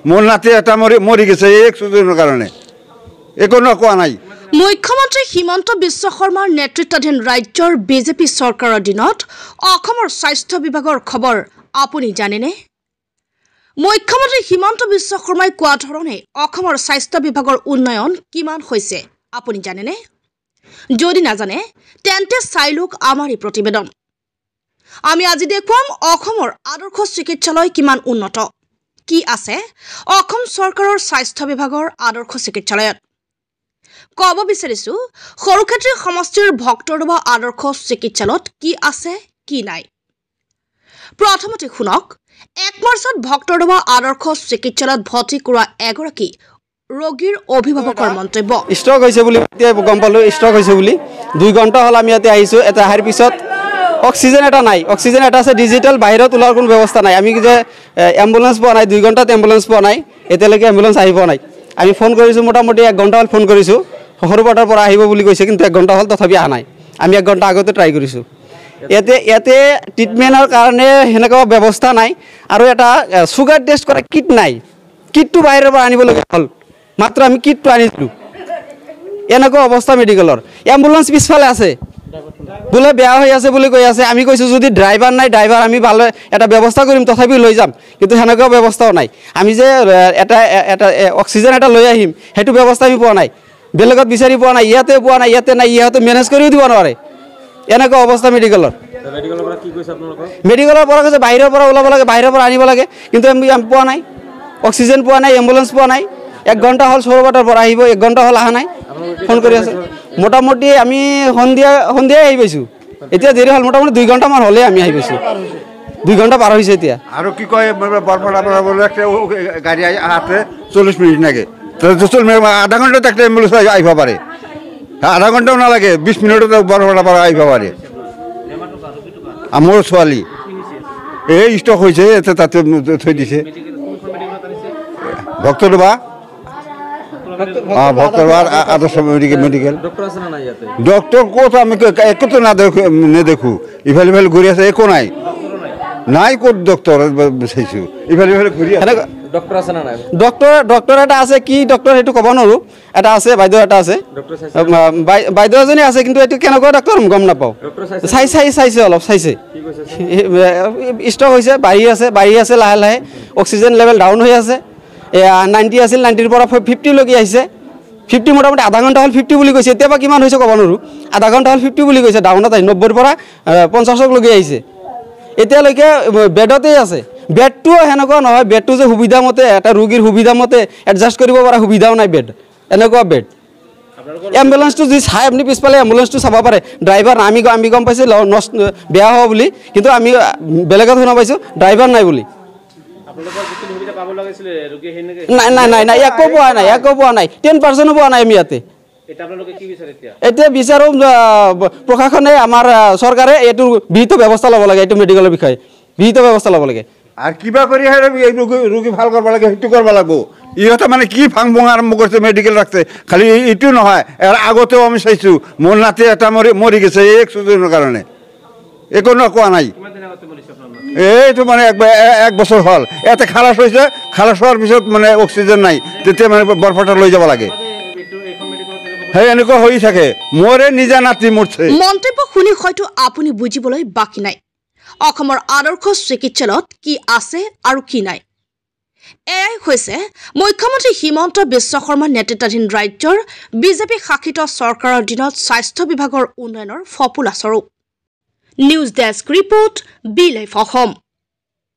মোৰ নাতি এটা মৰি গেছে এই অক্সিজেনেৰ কাৰণে একোনো কোয়া নাই মুখ্যমন্ত্ৰী হিমন্ত বিশ্ব শৰ্মাৰ নেতৃত্বাধীন ৰাজ্যৰ বিজেপি চৰকাৰৰ দিনত অসমৰ স্বাস্থ্য বিভাগৰ খবৰ আপুনি জানেনে মুখ্যমন্ত্ৰী হিমন্ত বিশ্ব শৰ্মাই কোৱা ধৰণে অসমৰ স্বাস্থ্য বিভাগৰ উন্নয়ন কিমান হৈছে আপুনি জানেনে যদি নাজানে তেন্তে চাই লওক আমাৰ এই প্ৰতিবেদন আমি আজি দেখুৱাম অসমৰ আদৰ্শ চিকিৎসালয় কিমান উন্নত কি আছে অসম চৰকাৰৰ স্বাস্থ্য বিভাগৰ আদৰ্শ চিকিৎসালয়ত কব বিচাৰিছো সৰুক্ষেত্ৰী সমষ্টিৰ ভক্তৰদবা আদৰ্শ চিকিৎসালয়ত কি আছে কি নাই প্ৰথমতে শুনক 1 মাৰ্চত ভক্তৰদবা আদৰ্শ চিকিৎসালয়ত ভৰ্তি কৰা এগৰাকী ৰোগীৰ অভিভাৱকৰ মন্তব্য ষ্টক হৈছে বুলি এতিয়া গম পালো ষ্টক হৈছে বুলি 2 ঘণ্টা হল আমি ইয়াতে আহিছো এটা আহাৰ পিছত অক্সিজেন এটা নাই অক্সিজেন এটা আছে ডিজিটাল বাহিৰত ওলাৰ কোনো ব্যৱস্থা নাই আমি যে এম্বুলেন্স পোৱা নাই 2 ঘণ্টাত এম্বুলেন্স পোৱা নাই এতিয়ালৈকে এম্বুলেন্স আহিব নাই আমি ফোন কৰিছো মোটামুটি 1 ঘণ্টা হল ফোন কৰিছো হৰবাটাৰ পৰা আহিব বুলি কৈছে কিন্তু 1 ঘণ্টা হল তথাপি আহা নাই আমি 1 ঘণ্টা আগতে ট্ৰাই কৰিছো ইয়াতে ট্ৰিটমেন্টৰ কাৰণে হেনেকা ব্যৱস্থা নাই আৰু এটা সুগাৰ টেষ্ট কৰা কিট নাই কিটটো বাহিৰৰ পৰা আনিব লগা হল মাত্ৰ আমি কিটটো আনিছো এনেকা অৱস্থা মেডিকেলৰ এম্বুলেন্স পিছফালে আছে বুলে বেয়া হৈ আছে বুলি কৈ আছে আমি কৈছো যদি ড্ৰাইভাৰ নাই ড্ৰাইভাৰ আমি ভালে এটা ব্যৱস্থা কৰিম তথাপি লৈ যাম কিন্তু হেনেকা ব্যৱস্থাও নাই আমি যে এটা অক্সিজেন এটা লৈ আহিম হেতু ব্যৱস্থা আমি পোৱা নাই বেলেগত বিচাৰি পোৱা নাই ইয়াতে নাই ইয়াতে মেনেজ কৰিও দিব নোৱাৰে এনেকা অৱস্থা মেডিকেলৰ পৰা কি কৈছে আপোনালোকৰ মেডিকেলৰ পৰা কৈছে বাহিৰৰ পৰা ওলাব লাগে বাহিৰৰ পৰা আনিব লাগে কিন্তু আমি পোৱা নাই অক্সিজেন পোৱা নাই এম্বুলেন্স পোৱা নাই 1 ঘণ্টা হল সৰবাটাৰ পৰা আহিব 1 ঘণ্টা হল আহা নাই ফোন কৰি আছে মোটামুটি আমি সন্ধিয়া আহি পাইছো এতিয়া দেৰি হল মোটামুটি 2 ঘণ্টা মান হলে আমি আহি পাইছো 2 ঘণ্টা পাৰ হৈছে এতিয়া আৰু কি কয় বৰফলা বলে একটা গাড়ি আহাতে 40 মিনিট লাগে তো আধা ঘণ্টা একটা এম্বুলেন্স আইব পারে আধা ঘণ্টাও না লাগে 20 মিনিটত বৰফলা পৰা আইব পাৰে আমাৰ ছোৱালী এই ষ্টক হৈছে তাতে থৈ দিছে ভক্তৰদবা ভক্তরবার আদর্শ মেডিকেল ডক্টর কোথা আমি একটু না দেখু ইফাল ইফাল ঘুরি আছে একো নাই নাই কোত ডক্টর চাইছো ইফাল ইফাল ঘুরি ডক্টর আছে না নাই ডক্টর এটা আছে কি ডক্টর হেতু কব নৰু এটা আছে বাইদেউ এটা আছে বাইদেউ এজনী আছে কিন্তু এটো কেনেকুৱা ডক্টৰ গম নাপাও চাইছে অলপ চাইছে ষ্টক হৈছে বাঢ়ি আছে লাহে লাহে অক্সিজেন লেভেল ডাউন হৈ আছে 90 আছিল 90 পৰা 50 লগি আহিছে 50 মোটামুটি আধা ঘণ্টা হল 50 বুলি কৈছে এতিয়া কিমান হৈছে কব নৰু আধা ঘণ্টা হল 50 বুলি কৈছে ডাউনত 90 পৰা 50 লগি আহিছে এতিয়ালৈকে বেডতে আছে বেডটো হেনেকুৱা নহয় বেডটো যে সুবিধা মতে এটা ৰোগীৰ সুবিধা মতে এডজাস্ট কৰিব পৰা সুবিধাও নাই বেড এনেকুৱা বেড এম্বুলেন্সটো যি চাই আপনি পিছপালে এম্বুলেন্সটো চাব পাৰে ড্ৰাইভাৰ আমি গম পাইছে বেয়া হ'ব বুলি কিন্তু আমি বেলেগত শুনা পাইছো ড্ৰাইভাৰ নাই বুলি নাই একো পোৱা নাই 10% পোৱা নাই আমি ইয়াতে এতিয়া বিচাৰো প্ৰশাসনে আমাৰ চৰকাৰে এইটো বিহিত ব্যৱস্থা ল'ব লাগে এইটো মেডিকেলৰ বিষয়ে বিহিত ব্যৱস্থা ল'ব লাগে আৰ কিবা কৰি ৰোগী ভাল কৰিব লাগে হেতু কৰিব লাগবো ইহতে মানে কি ফাংবং আৰম্ভ কৰিছে মেডিকেল ৰাখতে খালি ইটো নহয় এৰ আগতেও আমি চাইছো মোৰ নাতি এটা মৰি গেছে এই অক্সিজেনেৰ কাৰণে একোনো কোয়া নাই এইটো মানে 1 বছৰ হল এতে খালাস হৈছে খালাস হওয়াৰ পিছত মানে অক্সিজেন নাই তেতিয়া মানে বৰফটা লৈ যাব লাগে হেই এনেকুৱা হৈ থাকে মোৰে নিজা নাতি মৰছে মন্তব্য শুনি হয়তো আপুনি বুজিবলৈ বাকি নাই অসমৰ আদৰ্শ চিকিৎসালয়ত কি আছে আৰু কি নাই এয়াই হৈছে মুখ্যমন্ত্ৰী হিমন্ত বিশ্ব শৰ্মাৰ নেতৃত্বাধীন ৰাজ্যৰ বিজেপি শাসিত চৰকাৰৰ দিনত স্বাস্থ্য বিভাগৰ উন্নয়নৰ ফপুলা স্বৰূপ news desk report B live Assam.